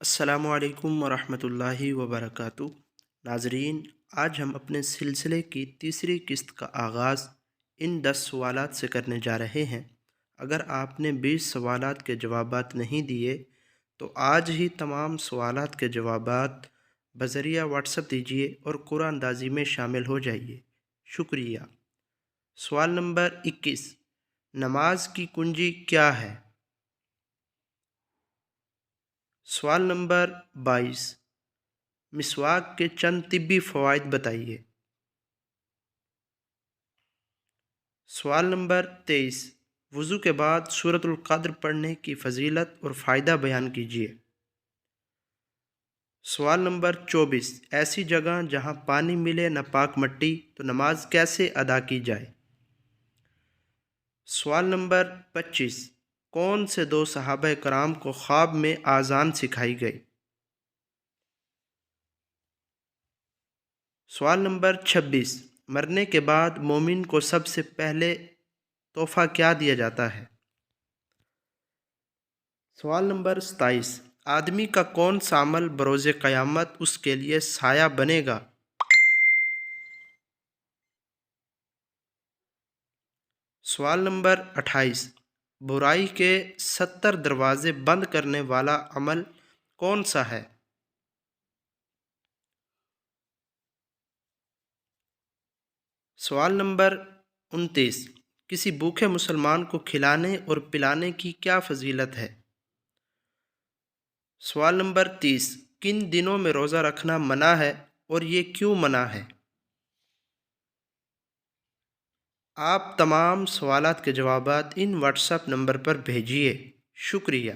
السلام علیکم ورحمۃ اللہ وبرکاتہ۔ ناظرین، آج ہم اپنے سلسلے کی تیسری قسط کا آغاز ان 10 سوالات سے کرنے جا رہے ہیں۔ اگر آپ نے 20 سوالات کے جوابات نہیں دیے تو آج ہی تمام سوالات کے جوابات بذریعہ واٹس ایپ دیجیے اور قرآن اندازی میں شامل ہو جائیے۔ شکریہ۔ سوال نمبر 21، نماز کی کنجی کیا ہے؟ سوال نمبر 22، مسواک کے چند طبی فوائد بتائیے۔ سوال نمبر 23، وضو کے بعد سورۃ القدر پڑھنے کی فضیلت اور فائدہ بیان کیجیے۔ سوال نمبر 24، ایسی جگہ جہاں پانی ملے نہ پاک مٹی تو نماز کیسے ادا کی جائے؟ سوال نمبر 25، کون سے دو صحابہ کرام کو خواب میں آذان سکھائی گئی؟ سوال نمبر 26، مرنے کے بعد مومن کو سب سے پہلے تحفہ کیا دیا جاتا ہے؟ سوال نمبر 27، آدمی کا کون سا عمل بروز قیامت اس کے لیے سایہ بنے گا؟ سوال نمبر 28، برائی کے 70 دروازے بند کرنے والا عمل کون سا ہے؟ سوال نمبر 29، کسی بھوکے مسلمان کو کھلانے اور پلانے کی کیا فضیلت ہے؟ سوال نمبر 30، کن دنوں میں روزہ رکھنا منع ہے اور یہ کیوں منع ہے؟ آپ تمام سوالات کے جوابات ان واٹس ایپ نمبر پر بھیجیے۔ شکریہ۔